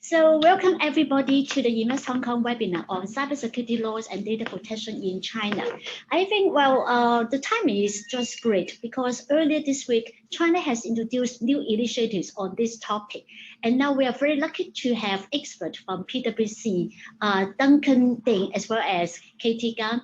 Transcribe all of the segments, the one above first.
So welcome everybody to the Invest Hong Kong webinar on cybersecurity laws and data protection in China. I think, the timing is just great because earlier this week, China has introduced new initiatives on this topic. And now we are very lucky to have experts from PwC, Duncan Ding, as well as Katie Gan,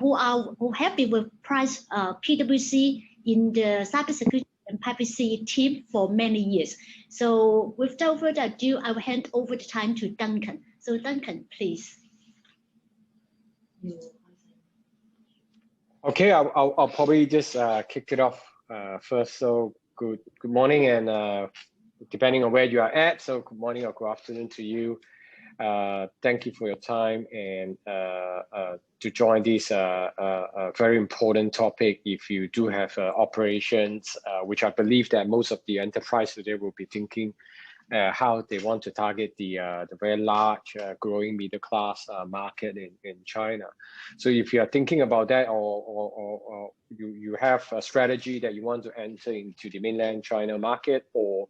who have been with PwC in the cybersecurity and privacy team for many years. So without further ado, I will hand over the time to Duncan. So Duncan, please. Okay, I'll probably just kick it off first. So good morning, and depending on where you are at, so good morning or good afternoon to you. Thank you for your time and to join this very important topic. If you do have operations, which I believe that most of the enterprise today will be thinking how they want to target the very large growing middle class market in China. So if you are thinking about that, or you have a strategy that you want to enter into the mainland China market, or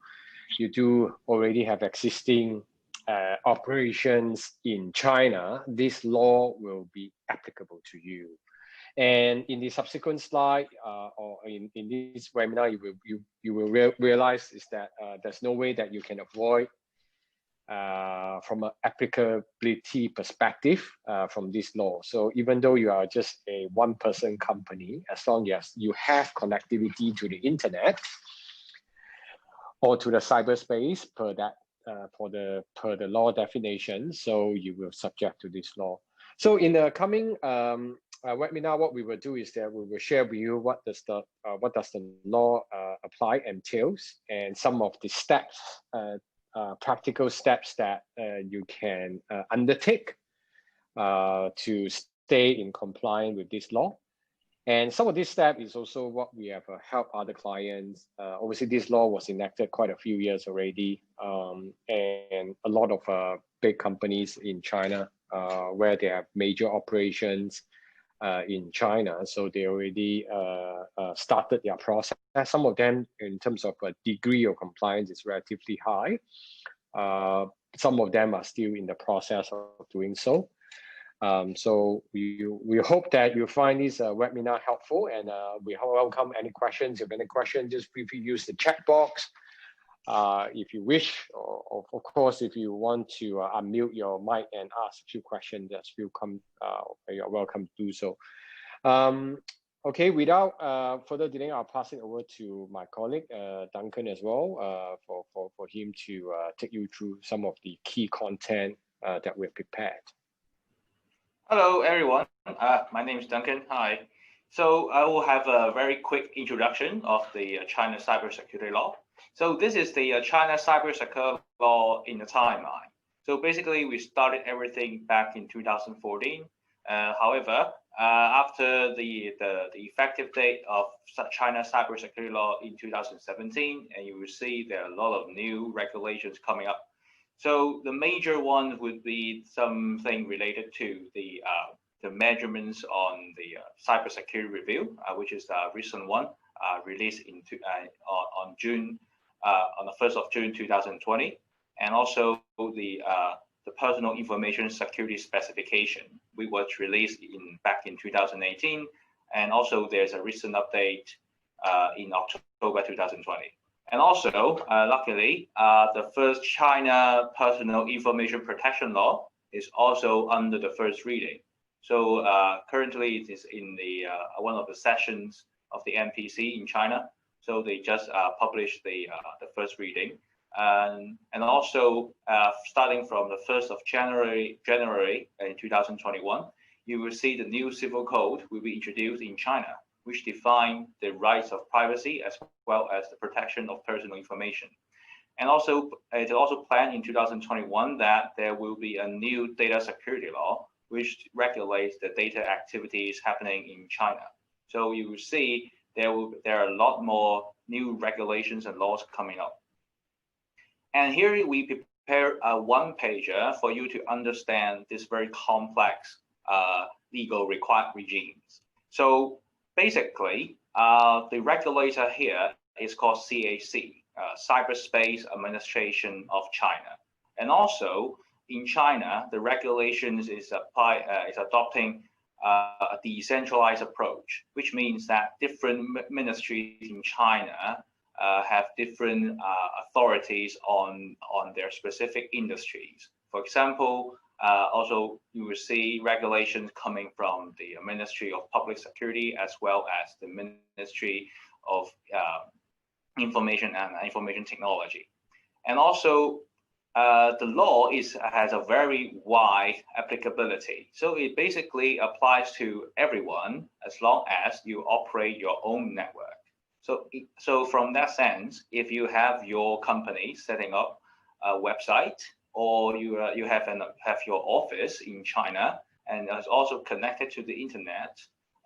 you do already have existing operations in China, this law will be applicable to you. And in the subsequent slide or in this webinar, you will realize is that there's no way that you can avoid from an applicability perspective from this law. So even though you are just a one-person company, as long as you have connectivity to the internet or to the cyberspace per the law definition, so you will subject to this law. So in the coming webinar, what we will do is that we will share with you what does the law apply entails, and some of the steps, practical steps that you can undertake to stay in compliance with this law. And some of this step is also what we have helped other clients. Obviously, this law was enacted quite a few years already, and a lot of big companies in China where they have major operations in China, so they already started their process. Some of them, in terms of a degree of compliance, is relatively high. Some of them are still in the process of doing so. So we hope that you find this webinar helpful, and we welcome any questions. If any questions, just please use the chat box if you wish, or of course, if you want to unmute your mic and ask a few questions, you're welcome to do so. Okay, without further delay, I'll pass it over to my colleague Duncan as well for him to take you through some of the key content that we've prepared. Hello, everyone. My name is Duncan. Hi. So I will have a very quick introduction of the China cybersecurity law. So this is the China cybersecurity law in the timeline. So basically, we started everything back in 2014. However, after the effective date of China cybersecurity law in 2017, and you will see there are a lot of new regulations coming up. So the major one would be something related to the measurements on the cybersecurity review, which is the recent one released on the 1st of June 2020, and also the personal information security specification, which was released back in 2018, and also there's a recent update in October 2020. And also, luckily, the first China Personal Information Protection Law is also under the first reading. So currently, it is in the one of the sessions of the NPC in China. So they just published the first reading, and also starting from the 1st of January in 2021, you will see the new civil code will be introduced in China, which define the rights of privacy as well as the protection of personal information. And also, it's also planned in 2021 that there will be a new data security law, which regulates the data activities happening in China. So you will see there are a lot more new regulations and laws coming up. And here we prepare a one-pager for you to understand this very complex legal required regimes. So basically, the regulator here is called CAC, Cyberspace Administration of China. And also in China, the regulations is adopting a decentralized approach, which means that different ministries in China have different authorities on their specific industries. For example, also you will see regulations coming from the Ministry of Public Security as well as the Ministry of Information and Information Technology. And also the law has a very wide applicability. So it basically applies to everyone as long as you operate your own network. So from that sense, if you have your company setting up a website, or you have your office in China and is also connected to the internet,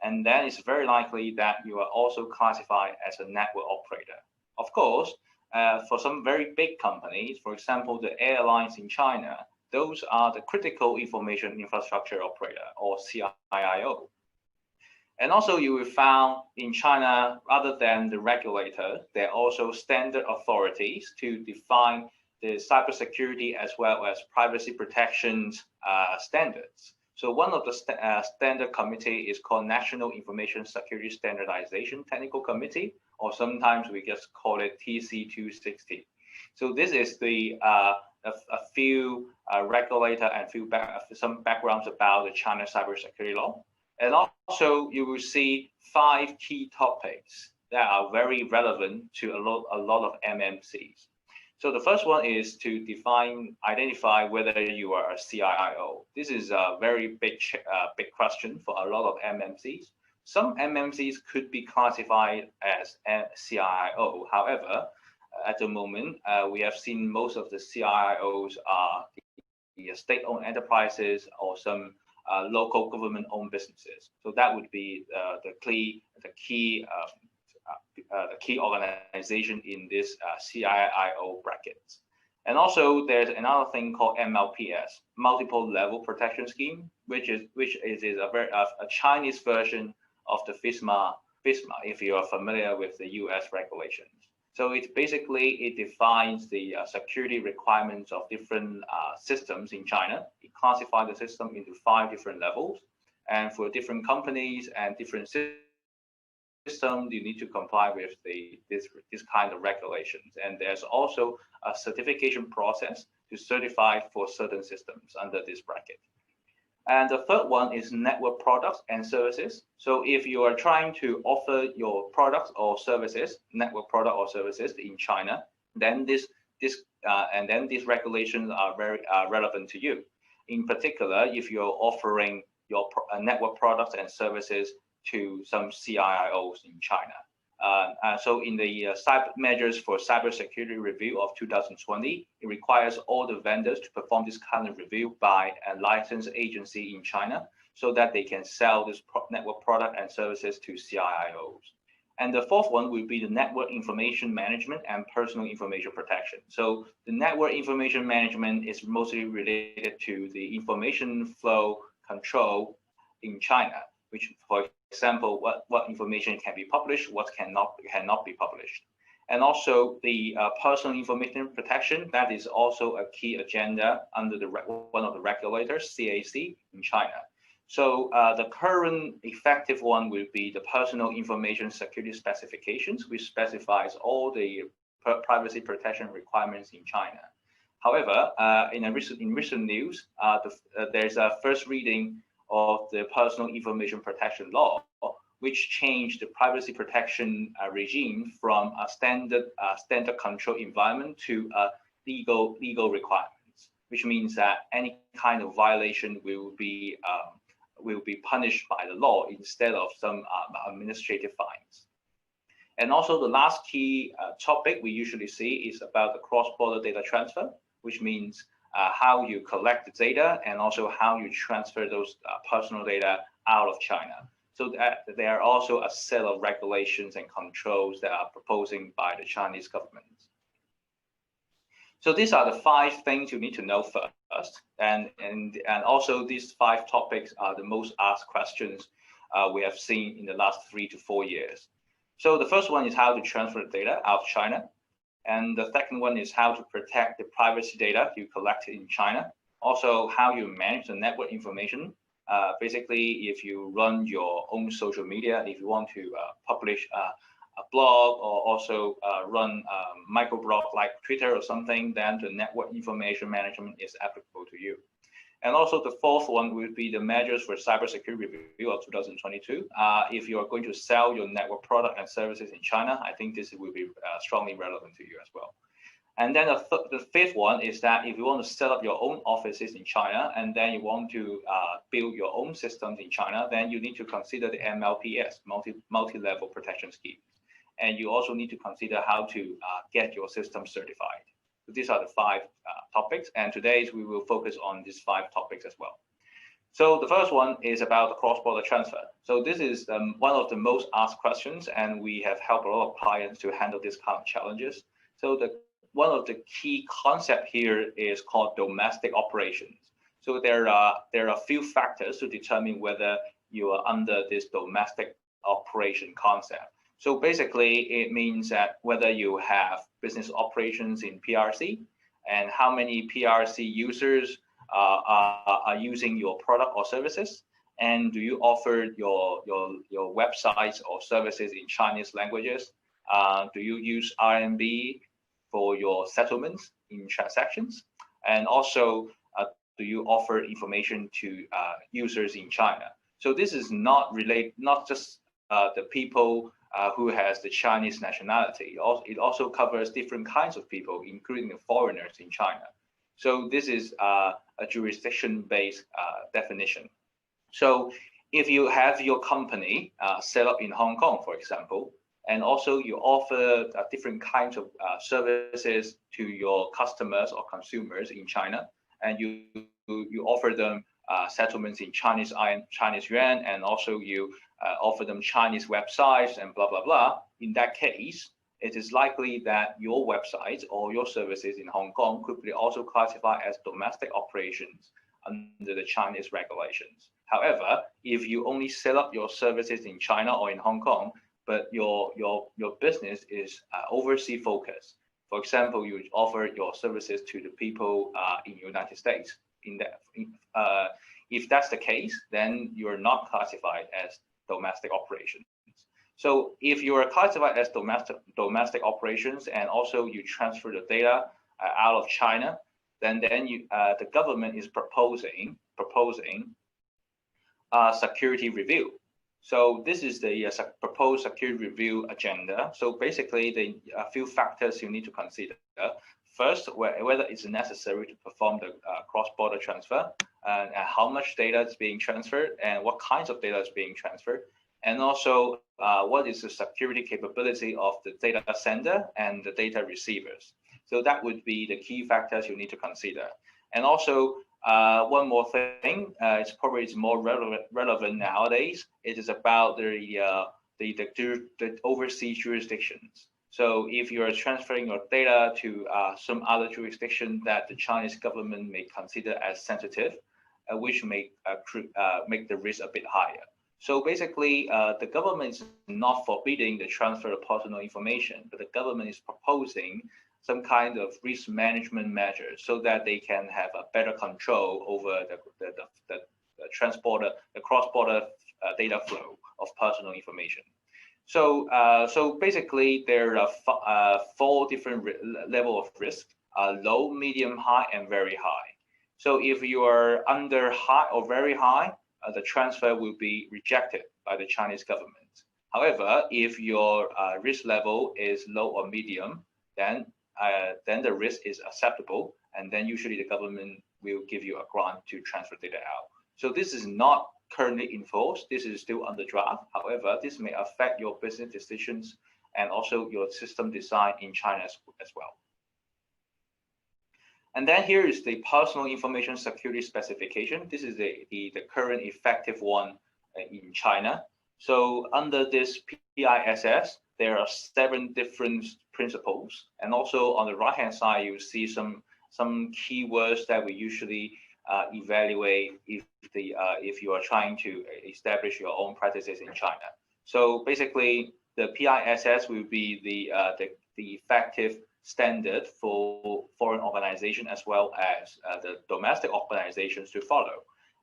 and then it's very likely that you are also classified as a network operator. Of course, for some very big companies, for example, the airlines in China, those are the critical information infrastructure operator, or CIO. And also you will find in China, rather than the regulator, there are also standard authorities to define the cybersecurity as well as privacy protections standards. So one of the standard committee is called National Information Security Standardization Technical Committee, or sometimes we just call it TC260. So this is the a few regulator and some backgrounds about the China cybersecurity law. And also you will see 5 key topics that are very relevant to a lot of MNCs. So the first one is to identify whether you are a CIO. This is a very big question for a lot of MNCs. Some MNCs could be classified as a CIO. However, at the moment, we have seen most of the CIOs are the state-owned enterprises or some local government-owned businesses. So that would be the key organization in this CIO brackets. And also there's another thing called MLPS, Multiple Level Protection Scheme, which is a Chinese version of the FISMA, if you are familiar with the US regulations. So it defines the security requirements of different systems in China. It classifies the system into 5 different levels. And for different companies and different system, you need to comply with this kind of regulations. And there's also a certification process to certify for certain systems under this bracket. And the third one is network products and services. So if you are trying to offer your products or services, network product or services in China, then these regulations are very relevant to you. In particular, if you're offering your network products and services to some CIOs in China. So in the measures for cybersecurity review of 2020, it requires all the vendors to perform this kind of review by a licensed agency in China so that they can sell this network product and services to CIOs. And the fourth one will be the network information management and personal information protection. So the network information management is mostly related to the information flow control in China, which, for example, what information can be published, what cannot be published. And also the personal information protection, that is also a key agenda under one of the regulators, CAC, in China. So the current effective one will be the personal information security specifications, which specifies all the privacy protection requirements in China. However, in recent news, there's a first reading of the personal information protection law, which changed the privacy protection regime from a standard control environment to a legal requirements, which means that any kind of violation will be punished by the law instead of some administrative fines. And also the last key topic we usually see is about the cross-border data transfer, which means how you collect the data and also how you transfer those personal data out of China. So that there are also a set of regulations and controls that are proposing by the Chinese government. So these are the 5 things you need to know first. And also these 5 topics are the most asked questions we have seen in the last 3 to 4 years. So the first one is how to transfer the data out of China. And the second one is how to protect the privacy data you collect in China. Also, how you manage the network information. Basically, if you run your own social media, if you want to publish a blog or also run a microblog like Twitter or something, then the network information management is applicable to you. And also the fourth one would be the measures for cybersecurity review of 2022. If you are going to sell your network product and services in China, I think this will be strongly relevant to you as well. And then the fifth one is that if you want to set up your own offices in China and then you want to build your own systems in China, then you need to consider the MLPS, multi-level protection scheme. And you also need to consider how to get your system certified. So these are the five topics, and today we will focus on these five topics as well. So the first one is about the cross-border transfer. So this is one of the most asked questions, and we have helped a lot of clients to handle this kind of challenges. So one of the key concept here is called domestic operations. So there are a few factors to determine whether you are under this domestic operation concept. So basically, it means that whether you have business operations in PRC and how many PRC users are using your product or services, and do you offer your websites or services in Chinese languages? Do you use RMB for your settlements in transactions? And also, do you offer information to users in China? So this is not just the people who has the Chinese nationality. It also covers different kinds of people, including the foreigners in China. So this is a jurisdiction-based definition. So if you have your company set up in Hong Kong, for example, and also you offer different kinds of services to your customers or consumers in China, and you offer them settlements in Chinese yuan, and also you offer them Chinese websites and blah, blah, blah. In that case, it is likely that your websites or your services in Hong Kong could be also classified as domestic operations under the Chinese regulations. However, if you only set up your services in China or in Hong Kong, but your business is overseas focused, for example, you offer your services to the people in the United States, if that's the case, then you are not classified as domestic operations. So if you are classified as domestic operations and also you transfer the data out of China, then the government is proposing security review. So this is the proposed security review agenda. So basically, a few factors you need to consider. First, whether it's necessary to perform the cross-border transfer, and how much data is being transferred, and what kinds of data is being transferred, and also what is the security capability of the data sender and the data receivers. So that would be the key factors you need to consider. And also, one more thing, it's probably more relevant nowadays. It is about the overseas jurisdictions. So if you are transferring your data to some other jurisdiction that the Chinese government may consider as sensitive, which may make the risk a bit higher. So basically, the government is not forbidding the transfer of personal information, but the government is proposing some kind of risk management measures so that they can have a better control over the cross-border data flow of personal information. So basically, there are 4 different levels of risk: low, medium, high, and very high. So if you are under high or very high, the transfer will be rejected by the Chinese government. However, if your risk level is low or medium, then the risk is acceptable, and then usually the government will give you a grant to transfer data out. So this is not currently enforced. This is still under draft. However, this may affect your business decisions and also your system design in China as well. And then here is the personal information security specification. This is the current effective one in China. So under this PISS, there are 7 different principles. And also on the right-hand side, you see some keywords that we usually evaluate if you are trying to establish your own practices in China. So basically, the PISS will be the effective standard for foreign organizations as well as the domestic organizations to follow.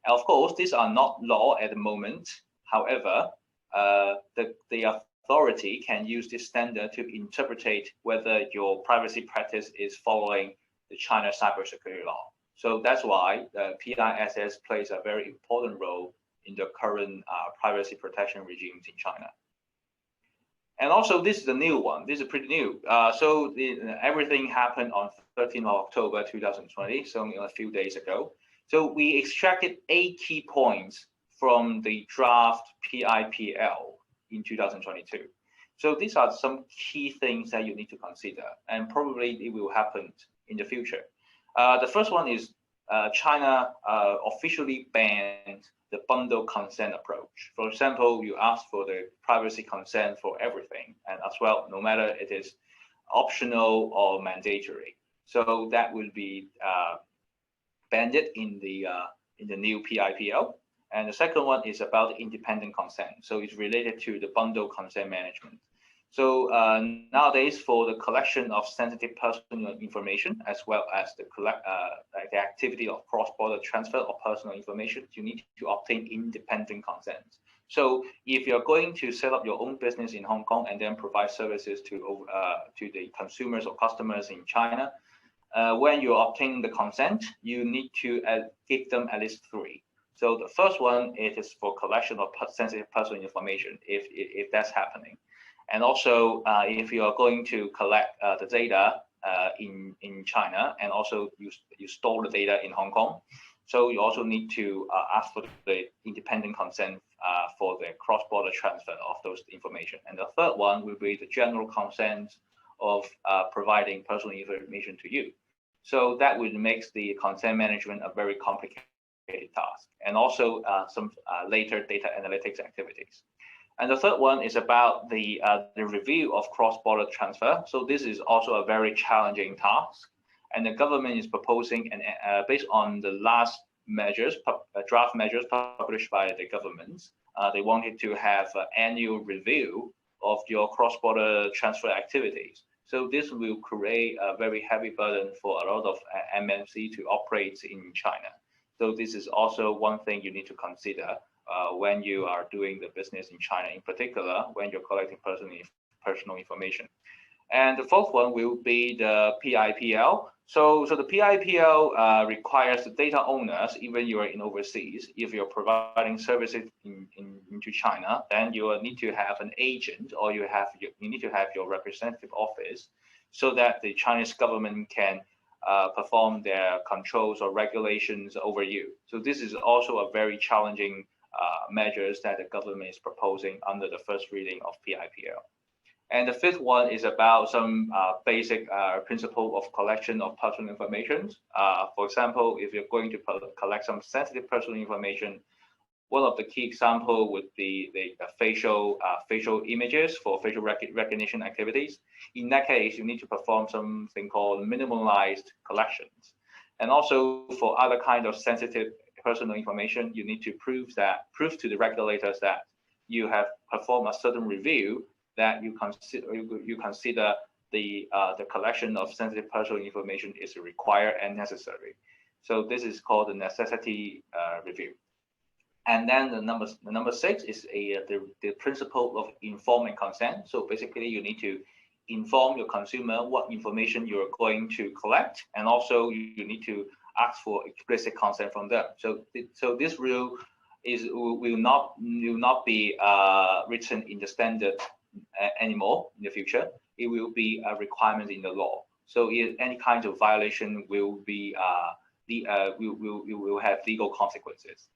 And of course, these are not law at the moment. However, the authority can use this standard to interpret whether your privacy practice is following the China cybersecurity law. So that's why the PISS plays a very important role in the current privacy protection regimes in China. And also, this is a new one. This is pretty new. Everything happened on 13th of October 2020, so a few days ago. So we extracted 8 key points from the draft PIPL in 2022. So these are some key things that you need to consider, and probably it will happen in the future. The first one is China officially banned the bundle consent approach. For example, you ask for the privacy consent for everything, and as well, no matter it is optional or mandatory. So that will be banned in the new PIPL. And the second one is about independent consent. So it's related to the bundle consent management. So nowadays, for the collection of sensitive personal information, as well as the activity of cross-border transfer of personal information, you need to obtain independent consent. So if you're going to set up your own business in Hong Kong and then provide services to the consumers or customers in China, when you're obtaining the consent, you need to give them at least 3. So the first one, it is for collection of sensitive personal information, if that's happening. And also, if you are going to collect the data in China, and also you store the data in Hong Kong, so you also need to ask for the independent consent for the cross-border transfer of those information. And the third one will be the general consent of providing personal information to you. So that will make the consent management a very complicated task, and also some later data analytics activities. And the third one is about the review of cross-border transfer. So this is also a very challenging task, and the government is proposing, and based on the last measures, draft measures published by the government, they wanted to have an annual review of your cross-border transfer activities. So this will create a very heavy burden for a lot of MNC to operate in China. So this is also one thing you need to consider when you are doing the business in China, in particular, when you're collecting personal information. And the fourth one will be the PIPL. So the PIPL requires the data owners, even you are in overseas, if you're providing services into China, then you will need to have an agent, or you need to have your representative office, so that the Chinese government can perform their controls or regulations over you. So this is also a very challenging measures that the government is proposing under the first reading of PIPL. And the fifth one is about some basic principle of collection of personal information. For example, if you're going to collect some sensitive personal information, one of the key examples would be the facial images for facial recognition activities. In that case, you need to perform something called minimalized collections. And also for other kind of sensitive personal information, you need to prove to the regulators that you have performed a certain review, that you consider the collection of sensitive personal information is required and necessary. So this is called the necessity review. And then the number 6 is the principle of informed consent. So basically, you need to inform your consumer what information you're going to collect, and also you need to ask for explicit consent from them. So this rule will not be written in the standard anymore in the future. It will be a requirement in the law. So if any kind of violation will be will have legal consequences.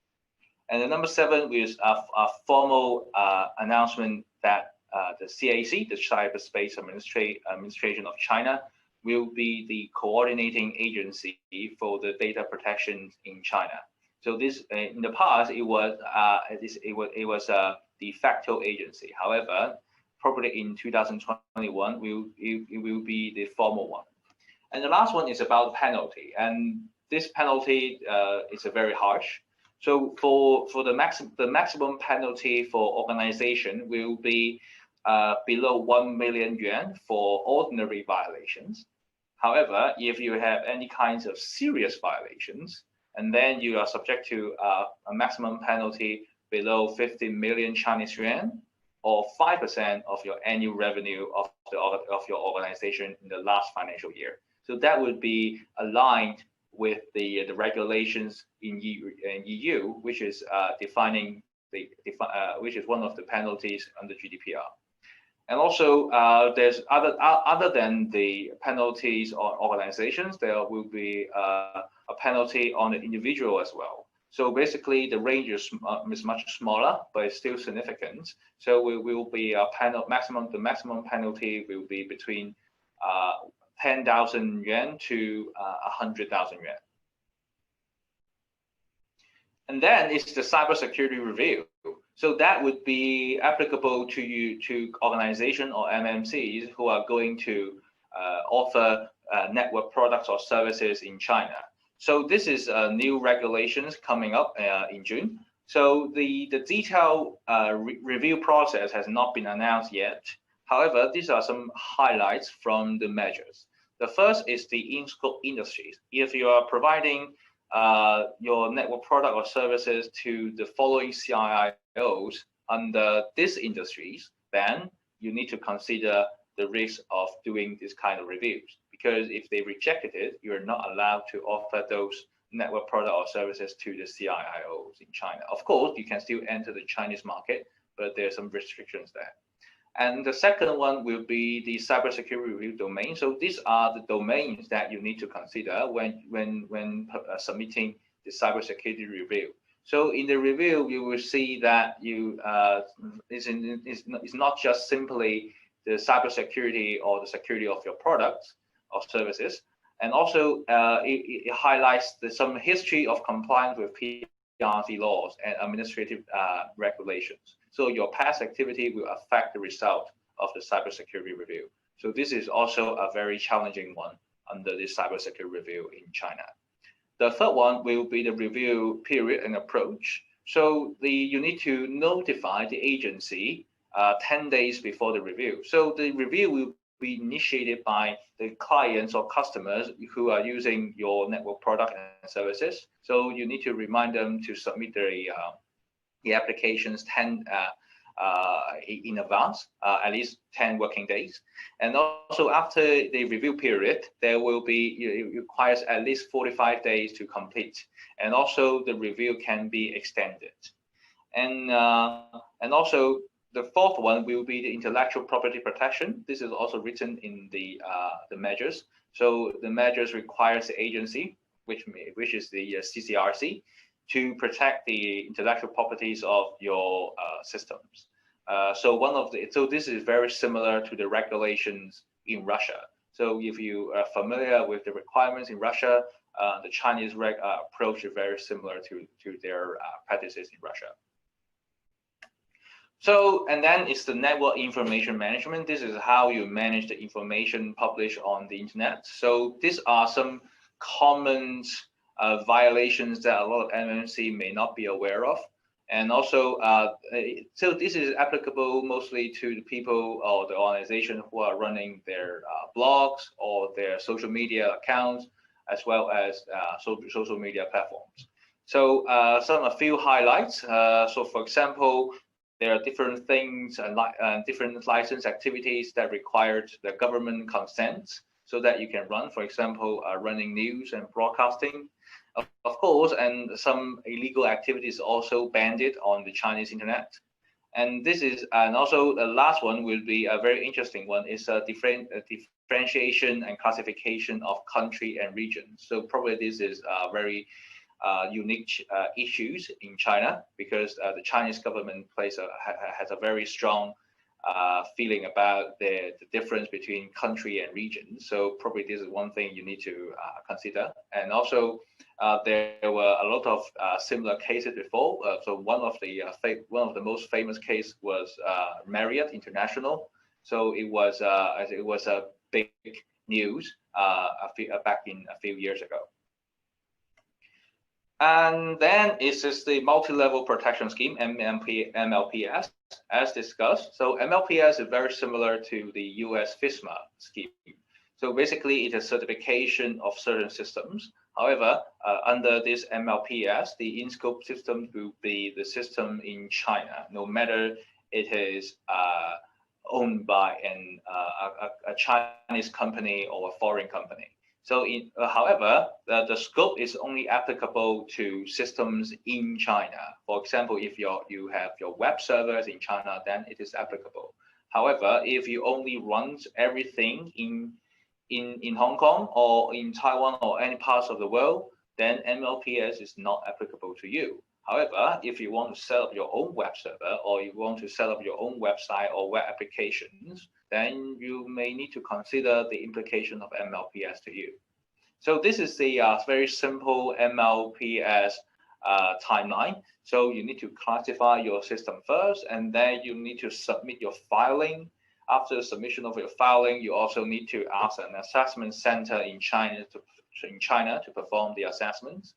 And the number 7 is a formal announcement that the CAC, the Cyberspace Administration of China, will be the coordinating agency for the data protection in China. So this, in the past, it was a de facto agency. However, probably in 2021, it will be the formal one. And the last one is about penalty, and this penalty is very harsh. So for the maximum penalty for organization will be below 1 million yuan for ordinary violations, However, if you have any kinds of serious violations, and then you are subject to a maximum penalty below 50 million Chinese yuan, or 5% of your annual revenue of your organization in the last financial year. So that would be aligned with the regulations in EU, which is defining which is one of the penalties under GDPR. And also, there's other than the penalties on organizations, there will be a penalty on the individual as well. So basically, the range is much smaller, but it's still significant. So we will be the maximum penalty will be between 10,000 yuan to 100,000 yuan. And then it's the cybersecurity review. So that would be applicable to organizations or MNCs who are going to offer network products or services in China. So this is new regulations coming up in June. So the detailed review process has not been announced yet. However, these are some highlights from the measures. The first is the in-scope industries. If you are providing your network product or services to the following CIIOs under these industries, then you need to consider the risk of doing this kind of reviews. Because if they rejected it, you're not allowed to offer those network product or services to the CIIOs in China. Of course, you can still enter the Chinese market, but there's some restrictions there. And the second one will be the cybersecurity review domain. So these are the domains that you need to consider when submitting the cybersecurity review. So in the review, you will see that it's not just simply the cybersecurity or the security of your products or services, and also it highlights some history of compliance with PRC laws and administrative regulations. So your past activity will affect the result of the cybersecurity review. So this is also a very challenging one under the cybersecurity review in China. The third one will be the review period and approach. So you need to notify the agency 10 days before the review. So the review will be initiated by the clients or customers who are using your network product and services. So you need to remind them to submit the applications in advance, at least 10 working days. And also after the review period, there will be, it requires at least 45 days to complete. And also the review can be extended. And also the fourth one will be the intellectual property protection. This is also written in the measures. So the measures requires the agency, which is the CCRC, to protect the intellectual properties of your systems. So this is very similar to the regulations in Russia. So if you are familiar with the requirements in Russia, the Chinese approach is very similar to their practices in Russia. So, and then it's the network information management. This is how you manage the information published on the internet. So these are some common violations that a lot of MNC may not be aware of. And also, so this is applicable mostly to the people or the organization who are running their blogs or their social media accounts, as well as social media platforms. So a few highlights. So for example, there are different things and different license activities that require the government consent so that you can run, for example, running news and broadcasting. Of course, and some illegal activities also banned on the Chinese internet. And this is, and also the last one will be a very interesting one, is a differentiation and classification of country and region. So probably this is very unique issues in China, because the Chinese government has a very strong feeling about the difference between country and region. So probably this is one thing you need to consider. And also there were a lot of similar cases before. So one of the most famous case was Marriott International. So it was a big news back in a few years ago. And then it's just the multi-level protection scheme, MLPS, as discussed. So MLPS is very similar to the US FISMA scheme. So basically, it's a certification of certain systems. However, under this MLPS, the in-scope system will be the system in China, no matter it is owned by a Chinese company or a foreign company. So, however, the scope is only applicable to systems in China. For example, if you have your web servers in China, then it is applicable. However, if you only run everything in Hong Kong or in Taiwan or any parts of the world, then MLPS is not applicable to you. However, if you want to set up your own web server or you want to set up your own website or web applications, then you may need to consider the implication of MLPS to you. So this is the very simple MLPS timeline. So you need to classify your system first, and then you need to submit your filing. After the submission of your filing, you also need to ask an assessment center in China to perform the assessments.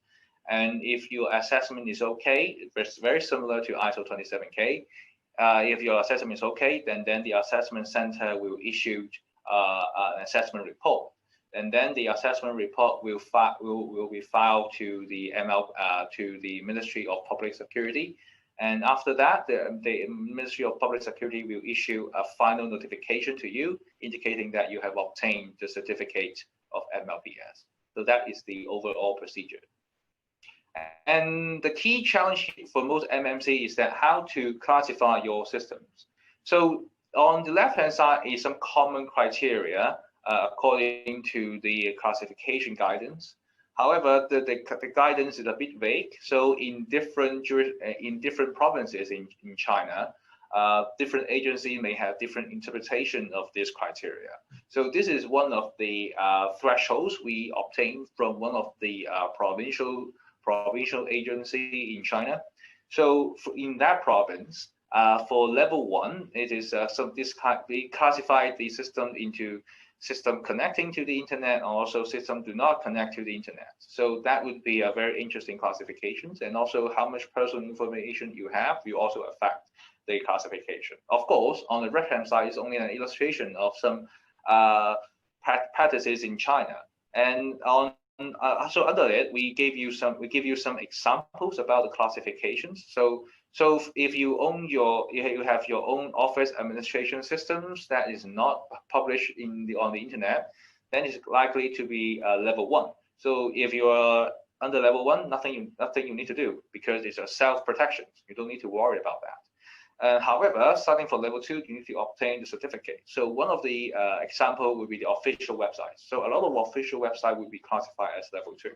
And if your assessment is okay, it's very similar to ISO 27K. If your assessment is okay, then the assessment center will issue an assessment report, and then the assessment report will be filed to the Ministry of Public Security. And after that, the Ministry of Public Security will issue a final notification to you, indicating that you have obtained the certificate of MLPS. So that is the overall procedure. And the key challenge for most MMC is that how to classify your systems. So on the left-hand side is some common criteria according to the classification guidance. However, the guidance is a bit vague. So in different provinces in China, different agencies may have different interpretation of this criteria. So this is one of the thresholds we obtained from one of the provincial agency in China. So in that province, for level 1, it is we classified the system into system connecting to the internet, and also system do not connect to the internet. So that would be a very interesting classifications, and also how much personal information you have will also affect the classification. Of course, on the right-hand side is only an illustration of some practices in China, and on so under it, we give you some examples about the classifications. So if you have your own office administration systems that is not published on the internet, then it's likely to be level 1. So if you are under level 1, nothing you need to do, because it's a self-protection. You don't need to worry about that. However, starting from level 2, you need to obtain the certificate. So one of the example would be the official website. So a lot of official website would be classified as level 2.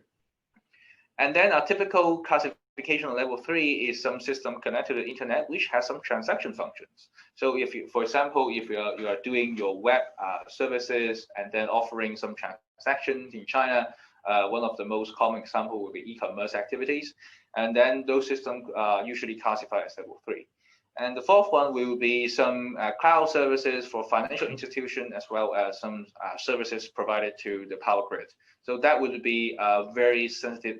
And then a typical classification on level 3 is some system connected to the internet, which has some transaction functions. So if you, for example, if you are doing your web services and then offering some transactions in China, one of the most common example would be e-commerce activities. And then those systems are usually classified as level 3. And the fourth one will be some cloud services for financial institutions, as well as some services provided to the power grid. So that would be very sensitive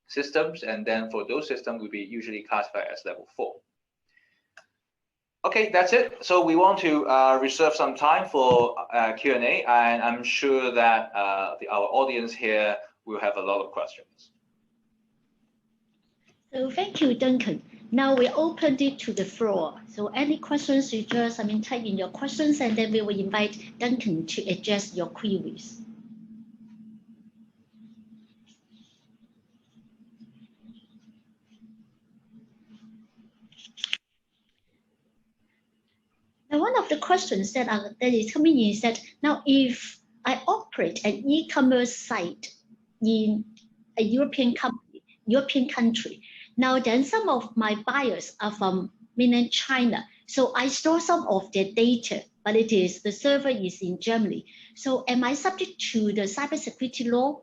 systems, and then for those systems will be usually classified as level 4. Okay, that's it. So we want to reserve some time for Q&A, and I'm sure that our audience here will have a lot of questions. So thank you, Duncan. Now we opened it to the floor. So any questions, you just type in your questions, and then we will invite Duncan to address your queries. Now, one of the questions that is coming in is that now if I operate an e-commerce site in a European country, now then some of my buyers are from mainland China. So I store some of their data, but the server is in Germany. So am I subject to the cybersecurity law?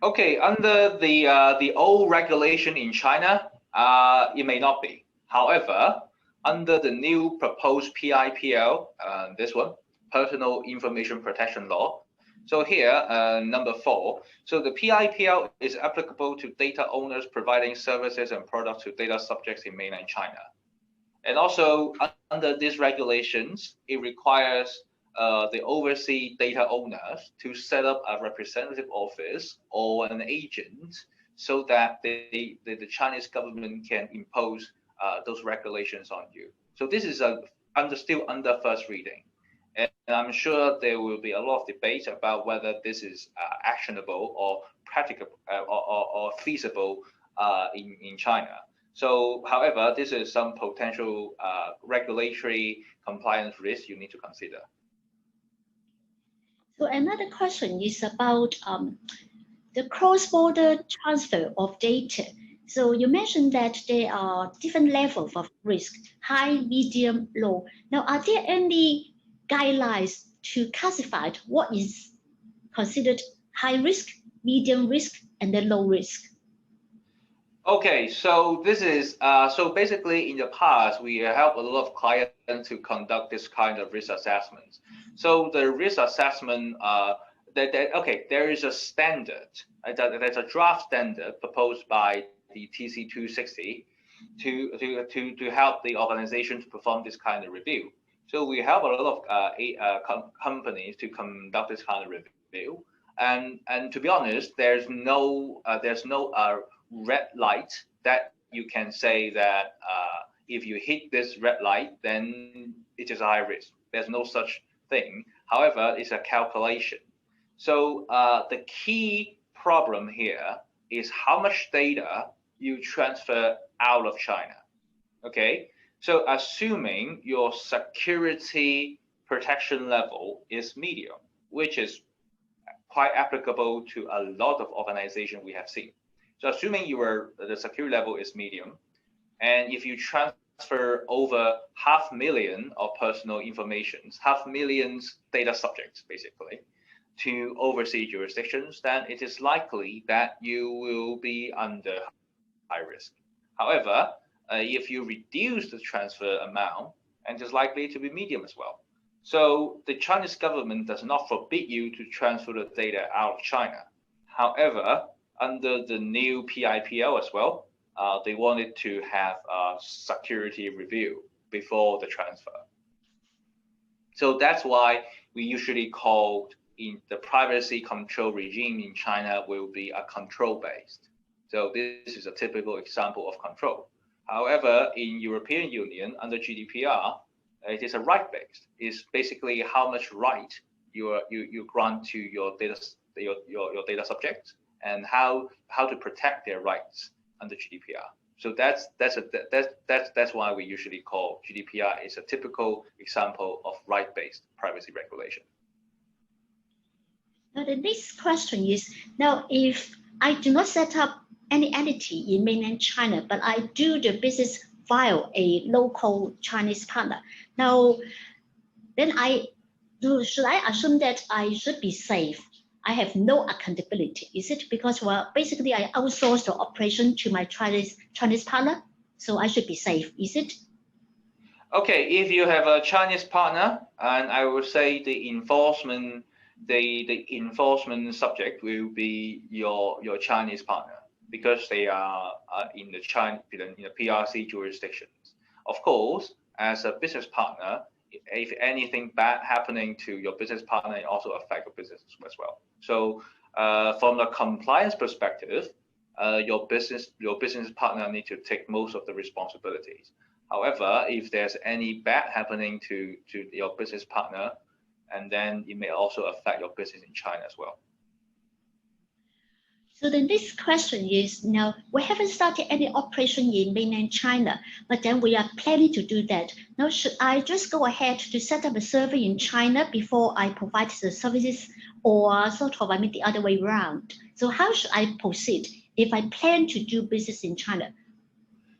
Okay, under the old regulation in China, it may not be. However, under the new proposed PIPL, this one, Personal Information Protection Law. So here, number 4, so the PIPL is applicable to data owners providing services and products to data subjects in mainland China. And also under these regulations, it requires the overseas data owners to set up a representative office or an agent so that the Chinese government can impose those regulations on you. So this is still under first reading. And I'm sure there will be a lot of debate about whether this is actionable or practicable or feasible in China. So, however, this is some potential regulatory compliance risk you need to consider. So another question is about the cross-border transfer of data. So you mentioned that there are different levels of risk, high, medium, low. Now, are there any guidelines to classify what is considered high risk, medium risk, and then low risk? Okay, so this is so basically in the past we helped a lot of clients to conduct this kind of risk assessments. So the risk assessment, there is a standard. There's a draft standard proposed by the TC 260 to help the organization to perform this kind of review. So we help a lot of companies to conduct this kind of review, and to be honest, there's no red light that you can say that if you hit this red light, then it is a high risk. There's no such thing. However, it's a calculation. So the key problem here is how much data you transfer out of China. Okay, so assuming your security protection level is medium, which is quite applicable to a lot of organizations we have seen. So assuming the security level is medium, and if you transfer over 500,000 of personal information, 500,000 data subjects basically, to overseas jurisdictions, then it is likely that you will be under high risk. However, if you reduce the transfer amount, and it's likely to be medium as well. So the Chinese government does not forbid you to transfer the data out of China. However, under the new PIPL as well, they wanted to have a security review before the transfer. So that's why we usually call in the privacy control regime in China will be a control-based. So this is a typical example of control. However, in European Union under GDPR, it is a right-based. It's basically how much right you grant to your data subjects and how to protect their rights under GDPR. So that's why we usually call GDPR is a typical example of right-based privacy regulation. Now the next question is, now if I do not set up any entity in mainland China, but I do the business via a local Chinese partner, now then should I assume that I should be safe? I have no accountability. Is it because, well, basically I outsource the operation to my Chinese partner, so I should be safe? Is it? Okay, if you have a Chinese partner, and I would say the enforcement subject will be your Chinese partner because they are in the PRC jurisdictions. Of course, as a business partner, if anything bad happening to your business partner, it also affect your business as well. So from the compliance perspective, your business partner need to take most of the responsibilities. However, if there's any bad happening to your business partner, and then it may also affect your business in China as well. So the next question is, now we haven't started any operation in mainland China, but then we are planning to do that. Now, should I just go ahead to set up a server in China before I provide the services, or sort of the other way around? So how should I proceed if I plan to do business in China?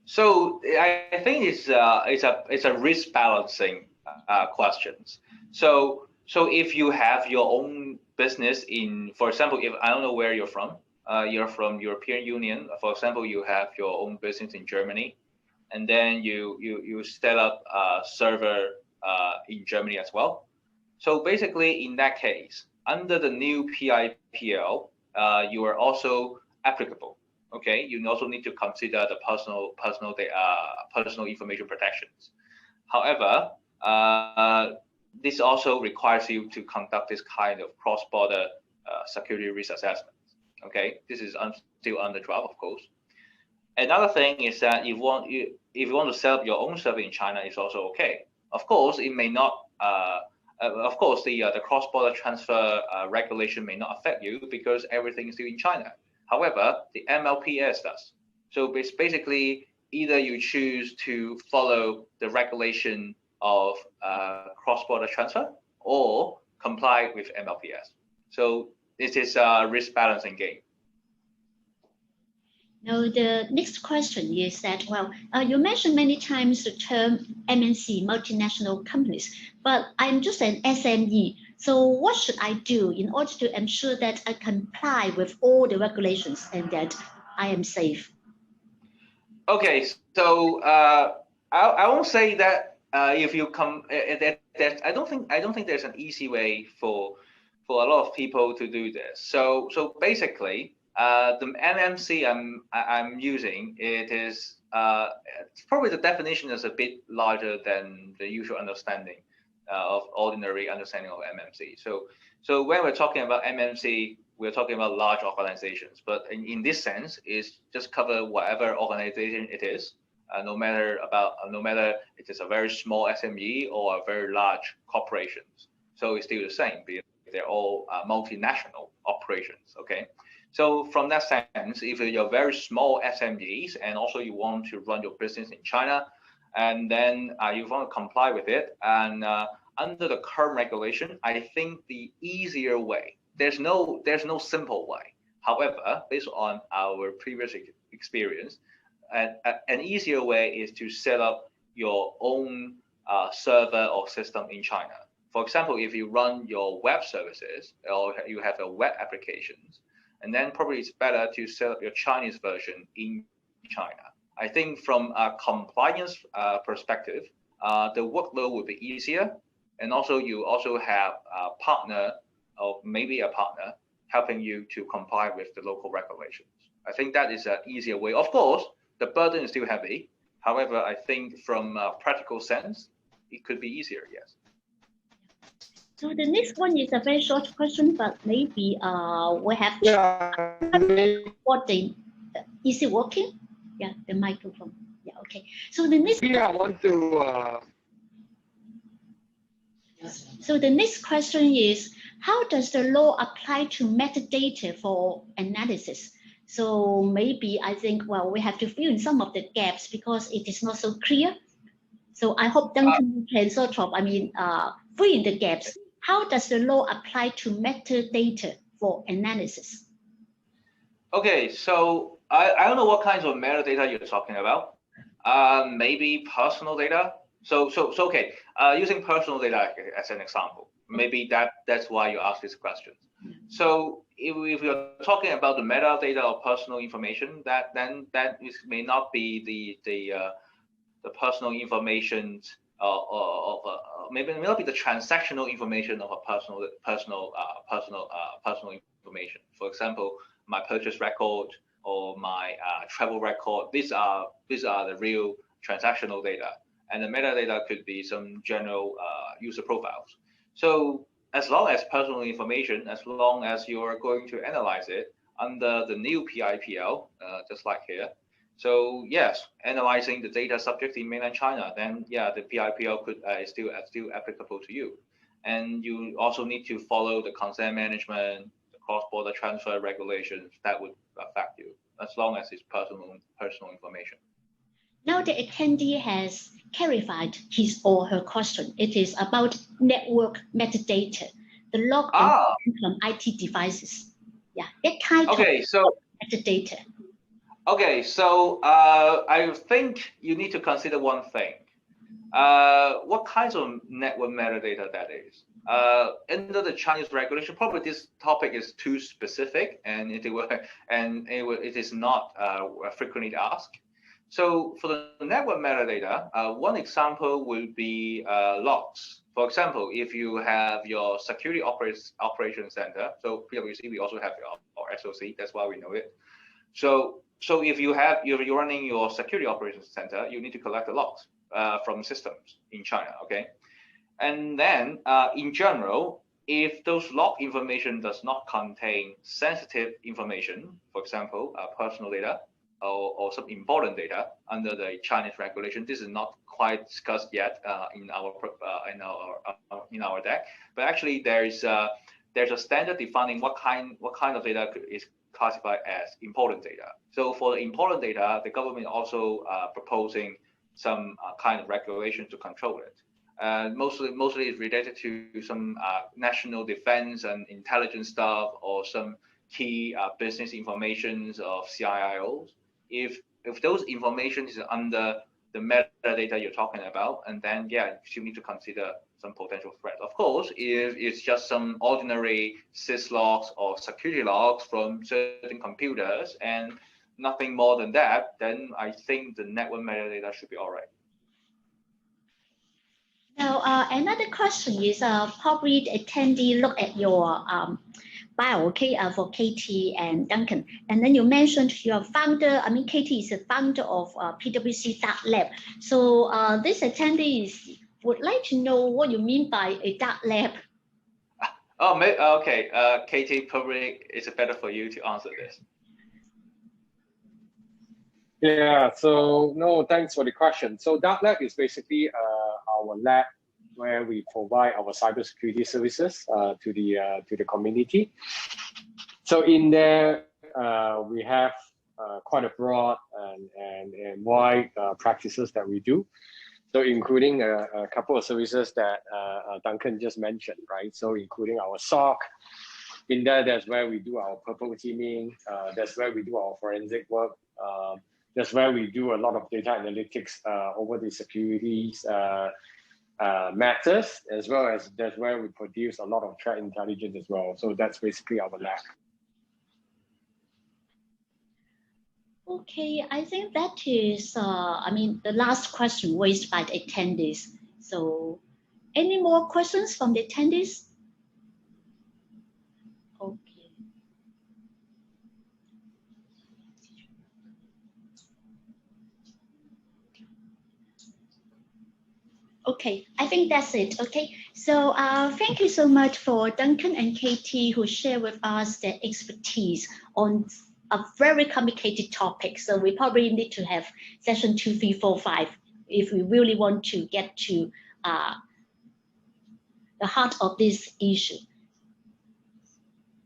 So I think it's a risk balancing questions. So if you have your own business in, for example, if I don't know where you're from European Union, for example, you have your own business in Germany, and then you set up a server in Germany as well. So basically, in that case, under the new PIPL, you are also applicable. Okay, you also need to consider the personal information protections. However, this also requires you to conduct this kind of cross-border security risk assessment. Okay, this is still under draft, of course. Another thing is that if you want to set up your own server in China, it's also okay. Of course, it may not. Of course, the cross-border transfer regulation may not affect you because everything is still in China. However, the MLPS does. So it's basically either you choose to follow the regulation of cross-border transfer or comply with MLPS. So this is a risk balancing game. Now, the next question is that, well, you mentioned many times the term MNC, multinational companies, but I'm just an SME. So what should I do in order to ensure that I comply with all the regulations and that I am safe? Okay, so I won't say that if you come, I don't think there's an easy way for a lot of people to do this. So basically, the MMC I'm using, it is probably the definition is a bit larger than the usual understanding of ordinary understanding of MMC. So when we're talking about MMC, we're talking about large organizations, but in this sense, it's just cover whatever organization it is, no matter it is a very small SME or a very large corporations. So it's still the same. They're all multinational operations. Okay. So from that sense, if you're very small SMEs and also you want to run your business in China, and then you want to comply with it, and under the current regulation, I think the easier way, there's no simple way. However, based on our previous experience, an easier way is to set up your own server or system in China. For example, if you run your web services or you have a web applications, and then probably it's better to set up your Chinese version in China. I think from a compliance perspective, the workload will be easier. And also you also have a partner or maybe a partner helping you to comply with the local regulations. I think that is an easier way. Of course, the burden is still heavy. However, I think from a practical sense, it could be easier, yes. So the next one is a very short question, but maybe we have to what the is it working? Yeah, the microphone. Yeah, okay. So the next I want to So the next question is, how does the law apply to metadata for analysis? So maybe I think, well, we have to fill in some of the gaps because it is not so clear. So I hope Duncan can sort of, fill in the gaps. How does the law apply to metadata for analysis? Okay, so I don't know what kinds of metadata you're talking about. Maybe personal data. So okay, using personal data as an example, maybe that's why you ask this question. So if you're talking about the metadata of personal information, then may not be the personal information maybe it may not be the transactional information of a personal information. For example, my purchase record or my travel record. These are the real transactional data, and the metadata could be some general user profiles. So as long as personal information, as long as you are going to analyze it under the new PIPL, just like here. So yes, analyzing the data subject in mainland China, then yeah, the PIPL could still applicable to you. And you also need to follow the consent management, the cross-border transfer regulations that would affect you, as long as it's personal information. Now the attendee has clarified his or her question. It is about network metadata, the log from IT devices. Yeah, that kind of metadata. Okay, so I think you need to consider one thing. What kinds of network metadata that is? Under the Chinese regulation, probably this topic is too specific, and it is not frequently asked. So for the network metadata, one example would be logs. For example, if you have your security operation center, so PwC, we also have our SOC, that's why we know it. So if you're running your security operations center, you need to collect the logs from systems in China, okay? And then in general, if those log information does not contain sensitive information, for example, personal data or some important data under the Chinese regulation, this is not quite discussed yet in our deck. But actually, there's a standard defining what kind of data is classified as important data. So for the important data, the government also proposing some kind of regulation to control it. Mostly it's related to some national defense and intelligence stuff, or some key business informations of CIOs. If those information is under the metadata you're talking about, and then yeah, you need to consider some potential threat. Of course, if it's just some ordinary syslogs or security logs from certain computers and nothing more than that, then I think the network metadata should be all right. Now, another question is probably the attendee look at your bio, okay, for Katie and Duncan, and then you mentioned your founder. I mean, Katie is the founder of PwC Dark Lab. So this attendee would like to know what you mean by a dark lab. Oh, okay. Katie, probably it's better for you to answer this. Yeah, so no, thanks for the question. So Dark Lab is basically our lab where we provide our cybersecurity services to the community. So in there, we have quite a broad and wide practices that we do. So including a couple of services that Duncan just mentioned, right? So including our SOC. In there, that's where we do our purple teaming. That's where we do our forensic work. That's where we do a lot of data analytics over the securities matters, as well as that's where we produce a lot of threat intelligence as well. So that's basically our lab. Okay, I think that is, I mean, the last question raised by the attendees. So any more questions from the attendees? Okay. Okay, I think that's it. Okay, so thank you so much for Duncan and Katie who share with us their expertise on a very complicated topic. So we probably need to have session 2, 3, 4, 5 if we really want to get to the heart of this issue.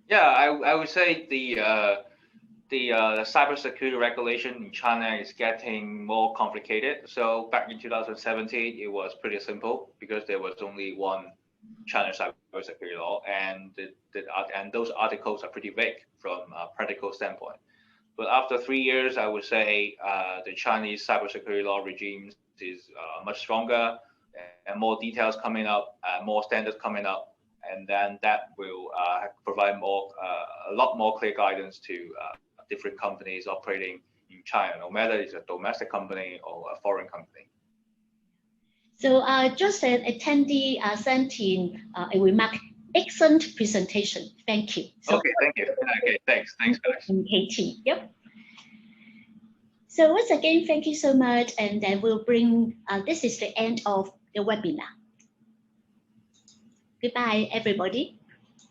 Yeah, I would say the cybersecurity regulation in China is getting more complicated. So back in 2017, it was pretty simple because there was only one China cybersecurity law, and those articles are pretty vague from a practical standpoint. But after 3 years, I would say the Chinese cybersecurity law regime is much stronger, and more details coming up, more standards coming up, and then that will provide a lot more clear guidance to different companies operating in China, no matter it's a domestic company or a foreign company. So just an attendee sent in a remark. Excellent presentation. Thank you. So, okay, thank you. Okay, thanks, guys. And Katie, yep. So once again, thank you so much, and then we'll bring. This is the end of the webinar. Goodbye, everybody.